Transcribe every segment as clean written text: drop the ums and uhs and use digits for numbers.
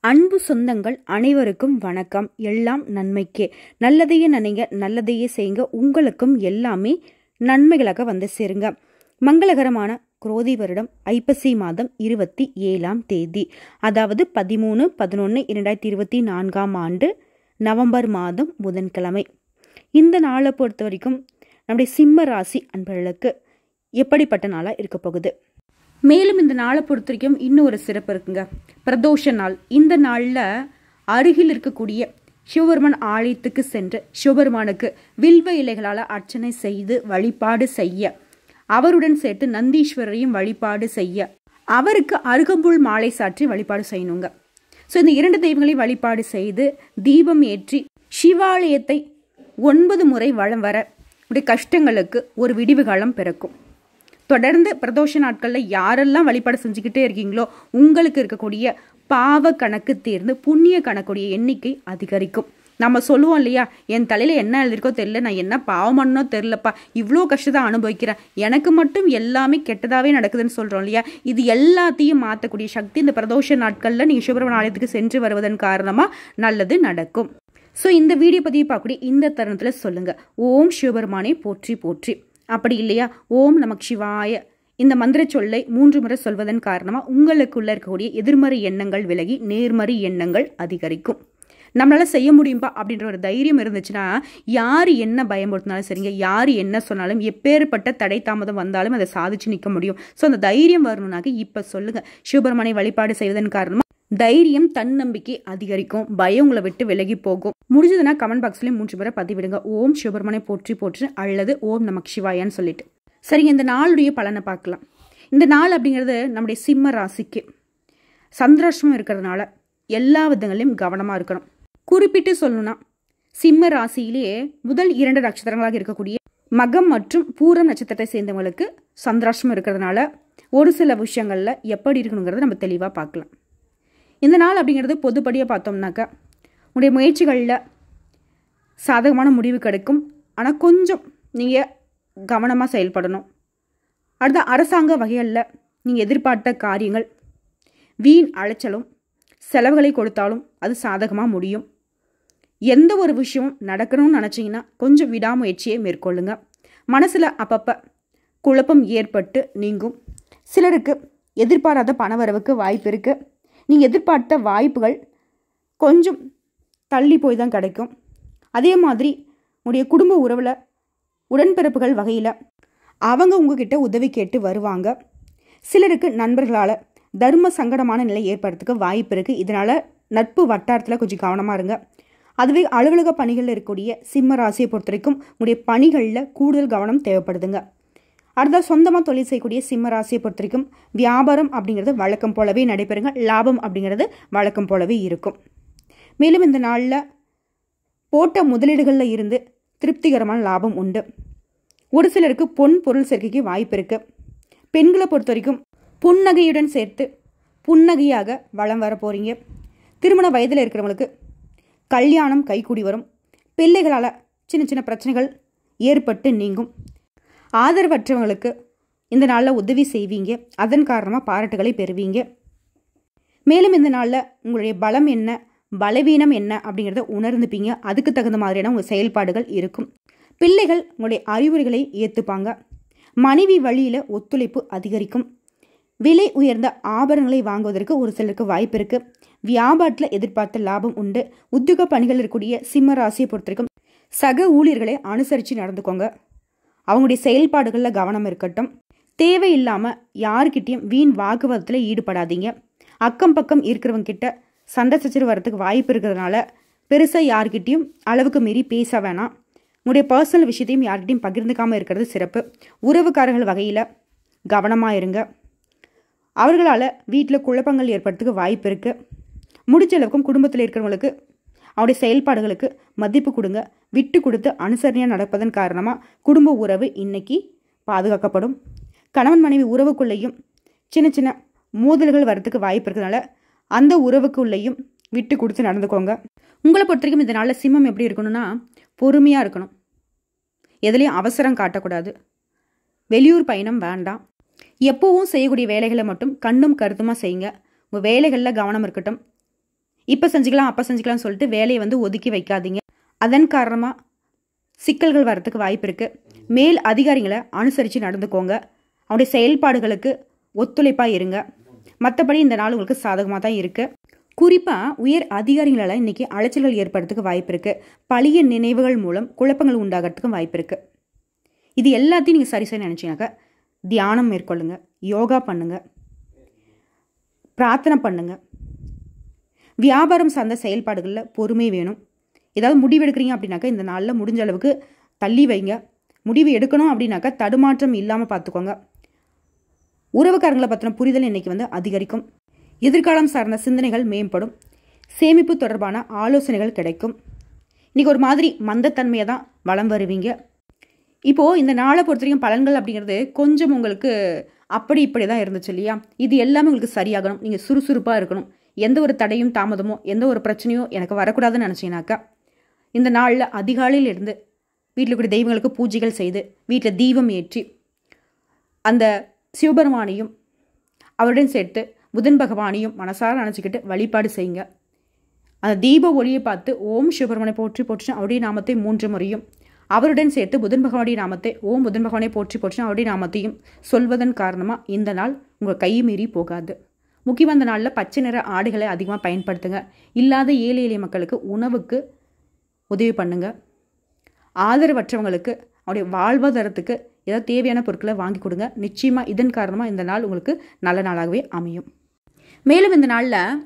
அன்பு சொந்தங்கள் அனைவருக்கும் வணக்கம். எல்லாம் நன்மைக்கே. நல்லதையே நினைங்க, நல்லதையே செய்யுங்க. உங்களுக்கும் எல்லாமே நன்மைகளாக வந்து சேருங்க. மங்களகரமான குரோதி வருடம் ஐப்பசி மாதம் 27ஆம் தேதி, அதாவது 13/11/2024 ஆண்டு நவம்பர் மாதம் புதன்கிழமை. இந்த நாளை பொறுத்த வரைக்கும் நம்முடைய சிம்ம ராசி அன்பர்களுக்கு எப்படிப்பட்ட நாளாக இருக்க போகுது? மேலும் இந்த நாளை பொறுத்த வரைக்கும் இன்னும் ஒரு சிறப்பு இருக்குங்க. பிரதோஷ நாள். இந்த நாளில் அருகில் இருக்கக்கூடிய சிவபெருமான் ஆலயத்துக்கு சென்று சிவபெருமானுக்கு வில்வ இலைகளால் அர்ச்சனை செய்து வழிபாடு செய்ய, அவருடன் சேர்த்து நந்தீஸ்வரரையும் வழிபாடு செய்ய, அவருக்கு அருகம்புல் மாலை சாற்றி வழிபாடு செய்யணுங்க. ஸோ இந்த 2 தெய்வங்களையும் வழிபாடு செய்து தீபம் ஏற்றி சிவாலயத்தை 9 முறை வலம் வர உடைய கஷ்டங்களுக்கு ஒரு விடிவு காலம் பிறக்கும். தொடர்ந்து பிரதோஷ நாட்களில் யாரெல்லாம் வழிபாடு செஞ்சுக்கிட்டே இருக்கீங்களோ உங்களுக்கு இருக்கக்கூடிய பாவ கணக்கு தீர்ந்து புண்ணிய கணக்குடைய எண்ணிக்கை அதிகரிக்கும். நம்ம சொல்லுவோம் இல்லையா, என் தலையில் என்ன எழுதிருக்கோ தெரியல, நான் என்ன பாவம் பண்ணோ தெரிலப்பா, இவ்வளோ கஷ்டத்தை அனுபவிக்கிறேன், எனக்கு மட்டும் எல்லாமே கெட்டதாகவே நடக்குதுன்னு சொல்கிறோம் இல்லையா. இது எல்லாத்தையும் மாற்றக்கூடிய சக்தி இந்த பிரதோஷ நாட்களில் நீங்கள் சிவபெருமான் ஆலயத்துக்கு சென்று வருவதன் காரணமாக நல்லது நடக்கும். ஸோ இந்த வீடியோ பதிவு பார்க்கக்கூடிய இந்த தருணத்தில் சொல்லுங்கள், ஓம் சிவபெருமானே போற்றி போற்றி. அப்படி இல்லையா, ஓம் நமக் சிவாய இந்த மந்திர சொல்லை 3 முறை சொல்வதன் காரணமாக உங்களுக்குள்ள இருக்கக்கூடிய எதிர்மறை எண்ணங்கள் விலகி நேர்மறை எண்ணங்கள் அதிகரிக்கும். நம்மளால செய்ய முடியும்பா அப்படின்ற ஒரு தைரியம் இருந்துச்சுன்னா, யார் என்ன பயமுறுத்தினாலும் சரிங்க, யார் என்ன சொன்னாலும், எப்பேற்பட்ட தடை தாமதம் வந்தாலும் அதை சாதிச்சு நிற்க முடியும். ஸோ அந்த தைரியம் வரணும்னாக்க இப்போ சொல்லுங்க, சிவபெருமானை வழிபாடு செய்வதன் காரணமாக தைரியம் தன்னம்பிக்கை அதிகரிக்கும், பயம் உங்களை விட்டு விலகி போகும். முடிஞ்சதுன்னா கமெண்ட் பாக்ஸ்லேயும் 3 முறை பதிவிடுங்க, ஓம் சிவபெருமானை போற்றி போற்று அல்லது ஓம் நமக் சிவாயான்னு சொல்லிட்டு. சரிங்க, இந்த நாளுடைய பலனை பார்க்கலாம். இந்த நாள் அப்படிங்கிறது நம்முடைய சிம்ம ராசிக்கு சந்திராஷ்டமம் இருக்கிறதுனால எல்லா விதங்களையும் கவனமாக இருக்கணும். குறிப்பிட்டு சொல்லணும்னா சிம்ம ராசியிலேயே முதல் 2 நட்சத்திரங்களாக இருக்கக்கூடிய மகம் மற்றும் பூரம் நட்சத்திரத்தை சேர்ந்தவங்களுக்கு சந்திராஷ்டமம் இருக்கிறதுனால ஒரு சில விஷயங்கள்ல எப்படி இருக்கணுங்கிறத நம்ம தெளிவாக பார்க்கலாம். இந்த நாள் அப்படிங்கிறது பொதுப்படியாக பார்த்தோம்னாக்கா உங்களுடைய முயற்சிகளில் சாதகமான முடிவு கிடைக்கும். ஆனால் கொஞ்சம் நீங்கள் கவனமாக செயல்படணும். அடுத்த அரசாங்க வகைகளில் நீங்கள் எதிர்பார்த்த காரியங்கள் வீண் அலைச்சலும் செலவுகளை கொடுத்தாலும் அது சாதகமாக முடியும். எந்த ஒரு விஷயமும் நடக்கணும்னு நினச்சிங்கன்னா கொஞ்சம் விடாமுயற்சியை மேற்கொள்ளுங்க. மனசில் அப்பப்போ குழப்பம் ஏற்பட்டு நீங்கும். சிலருக்கு எதிர்பாராத பணவரவுக்கு வாய்ப்பு இருக்குது. நீங்கள் எதிர்பார்த்த வாய்ப்புகள் கொஞ்சம் தள்ளி போய் தான் கிடைக்கும். அதே மாதிரி உங்களுடைய குடும்ப உறவில் உடன்பிறப்புகள் வகையில் அவங்க உங்ககிட்ட உதவி கேட்டு வருவாங்க. சிலருக்கு நண்பர்களால் தர்ம சங்கடமான நிலை ஏற்படுறதுக்கு வாய்ப்பு இருக்குது. இதனால் நட்பு வட்டாரத்தில் கொஞ்சம் கவனமாக இருங்க. அதுவே அலுவலக பணிகளில் இருக்கக்கூடிய சிம்ம ராசியை பொறுத்த வரைக்கும் உங்களுடைய பணிகளில் கூடுதல் கவனம் தேவைப்படுதுங்க. அடுத்த சொந்தமாக தொழில் செய்யக்கூடிய சிம்ம ராசியை பொறுத்த வரைக்கும் வியாபாரம் அப்படிங்கிறது வழக்கம் போலவே நடைபெறுங்க. லாபம் அப்படிங்கிறது வழக்கம் போலவே இருக்கும். மேலும் இந்த நாளில் போட்ட முதலீடுகளில் இருந்து திருப்திகரமான லாபம் உண்டு. ஒரு சிலருக்கு பொன் பொருள் சேர்க்கைக்கு வாய்ப்பு இருக்குது. பெண்களை பொறுத்த வரைக்கும் புன்னகையுடன் சேர்த்து புன்னகையாக வளம் வர போகிறீங்க. திருமண வயதில் இருக்கிறவங்களுக்கு கல்யாணம் கைகூடி வரும். பிள்ளைகளால் சின்ன சின்ன பிரச்சனைகள் ஏற்பட்டு நீங்கும். ஆதரவற்றவங்களுக்கு இந்த நாளில் உதவி செய்வீங்க. அதன் காரணமாக பாராட்டுகளை பெறுவீங்க. மேலும் இந்த நாளில் உங்களுடைய பலம் என்ன பலவீனம் என்ன அப்படிங்கிறத உணர்ந்துப்பீங்க. அதுக்கு தகுந்த மாதிரியான உங்கள் செயல்பாடுகள் இருக்கும். பிள்ளைகள் உங்களுடைய அறிவுரைகளை ஏற்றுப்பாங்க. மனைவி வழியில் ஒத்துழைப்பு அதிகரிக்கும். விலை உயர்ந்த ஆபரணங்களை வாங்குவதற்கு ஒரு சிலருக்கு வாய்ப்பு இருக்குது. வியாபாரத்தில் எதிர்பார்த்த லாபம் உண்டு. உத்தியோக பணிகள் இருக்கக்கூடிய சிம்ம ராசியை பொறுத்த வரைக்கும் சக ஊழியர்களை அனுசரித்து நடந்துக்கோங்க. அவங்களுடைய செயல்பாடுகளில் கவனம் இருக்கட்டும். தேவையில்லாமல் யாருக்கிட்டையும் வீண் வாக்குவாதத்தில் ஈடுபடாதீங்க. அக்கம் பக்கம் இருக்கிறவங்க கிட்ட சண்டை சச்சரவு வரத்துக்கு வாய்ப்பு இருக்கிறதுனால பெருசாக யார்கிட்டையும் அளவுக்கு மீறி பேச வேணாம். உங்களுடைய பர்சனல் விஷயத்தையும் யார்கிட்டையும் பகிர்ந்துக்காமல் இருக்கிறது சிறப்பு. உறவுக்காரர்கள் வகையில் கவனமாக இருங்க. அவர்களால் வீட்டில் குழப்பங்கள் ஏற்படுறதுக்கு வாய்ப்பு இருக்குது. முடிஞ்ச அளவுக்கும் குடும்பத்தில் இருக்கிறவங்களுக்கு அவருடைய செயல்பாடுகளுக்கு மதிப்பு கொடுங்க. விட்டு கொடுத்து அனுசரணையாக நடப்பதன் காரணமாக குடும்ப உறவு இன்னைக்கு பாதுகாக்கப்படும். கணவன் மனைவி உறவுக்குள்ளேயும் சின்ன சின்ன மோதல்கள் வரத்துக்கு வாய்ப்பு இருக்கிறதுனால அந்த உறவுக்குள்ளேயும் விட்டு கொடுத்து நடந்துக்கோங்க. உங்களை பொறுத்த வரைக்கும் இந்த நாளில் சிம்மம் எப்படி இருக்கணும்னா பொறுமையாக இருக்கணும். எதுலேயும் அவசரம் காட்டக்கூடாது. வெளியூர் பயணம் வேண்டாம். எப்போவும் செய்யக்கூடிய வேலைகளை மட்டும் கண்ணும் கருத்துமாக செய்யுங்க. உங்கள் வேலைகளில் கவனம் இருக்கட்டும். இப்போ செஞ்சுக்கலாம் அப்போ செஞ்சுக்கலாம்னு சொல்லிட்டு வேலையை வந்து ஒதுக்கி வைக்காதீங்க. அதன் காரணமாக சிக்கல்கள் வரத்துக்கு வாய்ப்பு இருக்குது. மேல் அதிகாரிகளை அனுசரித்து நடந்துக்கோங்க. அவனுடைய செயல்பாடுகளுக்கு ஒத்துழைப்பாக இருங்க. மற்றபடி இந்த நாள் உங்களுக்கு சாதகமாக தான் இருக்குது. குறிப்பாக உயர் அதிகாரிகளால் இன்றைக்கி அலைச்சல்கள் ஏற்படுறதுக்கு வாய்ப்பு இருக்குது. பழைய நினைவுகள் மூலம் குழப்பங்கள் உண்டாகிறதுக்கும் வாய்ப்பு இருக்குது. இது எல்லாத்தையும் நீங்கள் சரி செய்ய நினச்சிங்கனாக்கா தியானம் மேற்கொள்ளுங்க, யோகா பண்ணுங்கள், பிரார்த்தனை பண்ணுங்கள். வியாபாரம் சார்ந்த செயல்பாடுகளில் பொறுமை வேணும். ஏதாவது முடிவு எடுக்கிறீங்க அப்படின்னாக்கா இந்த நாளில் முடிஞ்ச அளவுக்கு தள்ளி வைங்க. முடிவு எடுக்கணும் அப்படின்னாக்கா தடுமாற்றம் இல்லாமல் பார்த்துக்கோங்க. உறவுக்காரங்களை பற்றின புரிதல் இன்றைக்கி வந்து அதிகரிக்கும். எதிர்காலம் சார்ந்த சிந்தனைகள் மேம்படும். சேமிப்பு தொடர்பான ஆலோசனைகள் கிடைக்கும். இன்றைக்கி ஒரு மாதிரி மந்தத்தன்மையை தான் வளம் வருவீங்க. இப்போது இந்த நாளை பொறுத்த வரைக்கும் பலன்கள் அப்படிங்கிறது கொஞ்சம் உங்களுக்கு அப்படி இப்படி தான் இருந்துச்சு இல்லையா? இது எல்லாமே உங்களுக்கு சரியாகணும். நீங்கள் சுறுசுறுப்பாக இருக்கணும். எந்த ஒரு தடையும் தாமதமோ எந்த ஒரு பிரச்சனையோ எனக்கு வரக்கூடாதுன்னு நினச்சிங்கனாக்கா இந்த நாளில் அதிகாலையில் இருந்து வீட்டில் கூடிய தெய்வங்களுக்கு பூஜைகள் செய்து வீட்டில் தீபம் ஏற்றி அந்த சிவபெருமானையும் அவருடன் சேர்த்து புதன் பகவானையும் மனசார நினச்சிக்கிட்டு வழிபாடு செய்யுங்க. அந்த தீப ஒளியை பார்த்து ஓம் சிவபெருமானை போற்றி போற்றி அவருடைய நாமத்தை 3 முறையும், அவருடன் சேர்த்து புதன் பகவானுடைய நாமத்தை ஓம் புதன் பகவானை போற்றி போற்றி அவருடைய நாமத்தையும் சொல்வதன் காரணமாக இந்த நாள் உங்கள் கை மீறி போகாது. முக்கியமாக இந்த நாளில் பச்சை நிற ஆடைகளை அதிகமாக பயன்படுத்துங்க. இல்லாத ஏழை எளிய மக்களுக்கு உணவுக்கு உதவி பண்ணுங்க. ஆதரவற்றவங்களுக்கு அவருடைய வாழ்வாதாரத்துக்கு ஏதாவது தேவையான பொருட்களை வாங்கி கொடுங்க. நிச்சயமாக இதன் காரணமாக இந்த நாள் உங்களுக்கு நல்ல நாளாகவே அமையும். மேலும் இந்த நாளில்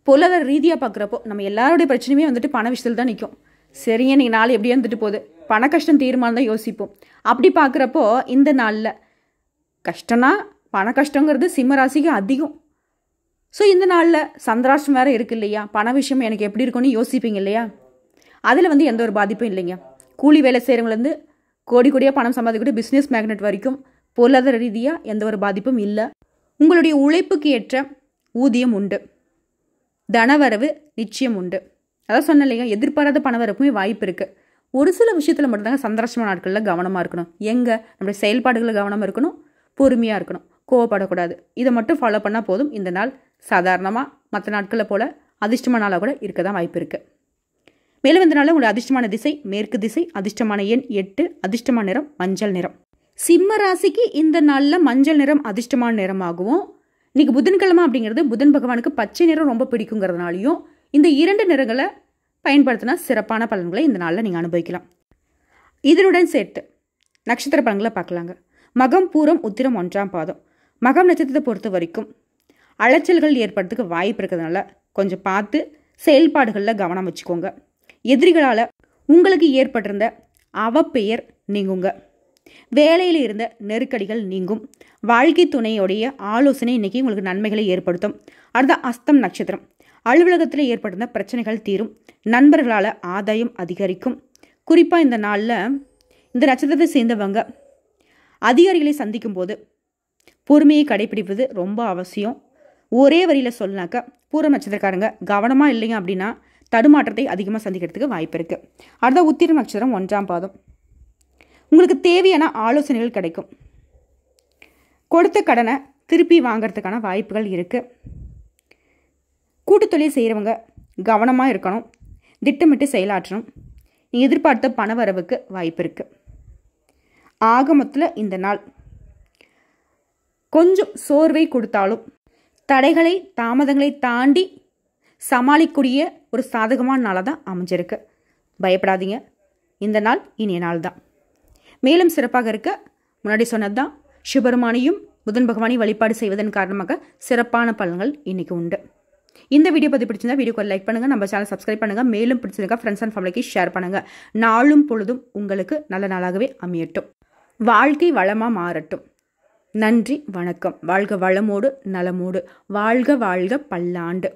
பொருளாதார ரீதியாக பார்க்குறப்போ நம்ம எல்லாருடைய பிரச்சனையுமே வந்துட்டு பண விஷயத்தில் தான் நிற்கும். சரிங்க, நீங்கள் நாள் எப்படியே வந்துட்டு போகுது, பண கஷ்டம் தீர்மானம் தான் யோசிப்போம். அப்படி பார்க்குறப்போ இந்த நாளில் கஷ்டம்னா பண கஷ்டங்கிறது சிம்ம ராசிக்கு அதிகம். ஸோ இந்த நாளில் சந்திராஷ்டம் வேறு இருக்குது இல்லையா? பண விஷயம் எனக்கு எப்படி இருக்குன்னு யோசிப்பீங்க இல்லையா? அதில் வந்து எந்த ஒரு பாதிப்பும் இல்லைங்க. கூலி வேலை செய்கிறவங்கலேருந்து கோடி கோடியாக பணம் சம்பாதிக்கக்கூடிய பிஸ்னஸ் மேக்னெட் வரைக்கும் பொருளாதார ரீதியாக எந்த ஒரு பாதிப்பும் இல்லை. உங்களுடைய உழைப்புக்கு ஏற்ற ஊதியம் உண்டு. தனவரவு நிச்சயம் உண்டு. அதான் சொன்ன இல்லைங்க, எதிர்பாராத பணவரப்புமே வாய்ப்பு இருக்குது. ஒரு சில விஷயத்தில் மட்டும்தாங்க சந்திராஷ்டம நாட்களில் கவனமாக இருக்கணும். எங்கே நம்மளுடைய செயல்பாடுகளில் கவனமாக இருக்கணும், பொறுமையாக இருக்கணும், கோவப்படக்கூடாது. இதை மட்டும் ஃபாலோ பண்ணால் போதும். இந்த நாள் சாதாரணமாக மற்ற நாட்களில் போல் அதிர்ஷ்டமான நாளாக கூட இருக்க தான் வாய்ப்பு இருக்குது. மேலும் இந்த நாளில் உங்களுடைய அதிர்ஷ்டமான திசை மேற்கு திசை, அதிர்ஷ்டமான எண் 8, அதிர்ஷ்டமான நிறம் மஞ்சள் நிறம். சிம்ம ராசிக்கு இந்த நாளில் மஞ்சள் நிறம் அதிர்ஷ்டமான நிறமாகவும், இன்றைக்கி புதன்கிழமை அப்படிங்கிறது புதன் பகவானுக்கு பச்சை நிறம் ரொம்ப பிடிக்குங்கிறதுனாலையும் இந்த 2 நிறங்களை பயன்படுத்தினா சிறப்பான பலன்களை இந்த நாளில் நீங்கள் அனுபவிக்கலாம். இதனுடன் சேர்த்து நட்சத்திர பலன்களை பார்க்கலாங்க. மகம் பூரம் உத்திரம் 1ஆம் பாதம். மகம் நட்சத்திரத்தை பொறுத்த வரைக்கும் அலைச்சல்கள் ஏற்படுறதுக்கு வாய்ப்பு இருக்கிறதுனால கொஞ்சம் பார்த்து செயல்பாடுகளில் கவனம் வச்சுக்கோங்க. எதிரிகளால் உங்களுக்கு ஏற்பட்டிருந்த அவப்பெயர் நீங்குங்க. வேலையில் இருந்த நெருக்கடிகள் நீங்கும். வாழ்க்கை துணையோடைய ஆலோசனை இன்றைக்கி உங்களுக்கு நன்மைகளை ஏற்படுத்தும். அடுத்த அஸ்தம் நட்சத்திரம். அலுவலகத்தில் ஏற்பட்டிருந்த பிரச்சனைகள் தீரும். நண்பர்களால் ஆதாயம் அதிகரிக்கும். குறிப்பாக இந்த நாளில் இந்த நட்சத்திரத்தை சேர்ந்தவங்க அதிகாரிகளை சந்திக்கும் போது பொறுமையை கடைபிடிப்பது ரொம்ப அவசியம். ஒரே வரியில் சொல்லினாக்கா பூர நட்சத்திரக்காரங்க கவனமாக இல்லைங்க அப்படின்னா தடுமாற்றத்தை அதிகமாக சந்திக்கிறதுக்கு வாய்ப்பு இருக்குது. அடுத்த உத்திரம் நட்சத்திரம் 1ஆம் பாதம். உங்களுக்கு தேவையான ஆலோசனைகள் கிடைக்கும். கொடுத்த கடனை திருப்பி வாங்கிறதுக்கான வாய்ப்புகள் இருக்குது. கூட்டு தொழில் செய்கிறவங்க கவனமாக இருக்கணும், திட்டமிட்டு செயலாற்றணும். நீங்கள் எதிர்பார்த்த பண வரவுக்கு வாய்ப்பு இருக்குது. ஆக மொத்தத்தில் இந்த நாள் கொஞ்சம் சோர்வை கொடுத்தாலும் தடைகளை தாமதங்களை தாண்டி சமாளிக்கூடிய ஒரு சாதகமான நாளாக தான் அமைஞ்சிருக்கு. பயப்படாதீங்க, இந்த நாள் இனிய நாள் தான். மேலும் சிறப்பாக இருக்க முன்னாடி சொன்னது தான் சிவபெருமானையும் புதன் பகவானை வழிபாடு செய்வதன் காரணமாக சிறப்பான பலன்கள் இன்றைக்கி உண்டு. இந்த வீடியோ பற்றி பிடிச்சிருந்தா வீடியோக்கு லைக் பண்ணுங்கள், நம்ம சேனல் சப்ஸ்கிரைப் பண்ணுங்கள். மேலும் பிடிச்சிருக்கா ஃப்ரெண்ட்ஸ் அண்ட் ஃபேமிலிக்கு ஷேர் பண்ணுங்கள். நாளும் பொழுதும் உங்களுக்கு நல்ல நாளாகவே அமையட்டும். வாழ்க்கை வளமாக மாறட்டும். நன்றி, வணக்கம். வாழ்க வளமோடு நலமோடு. வாழ்க வாழ்க பல்லாண்டு.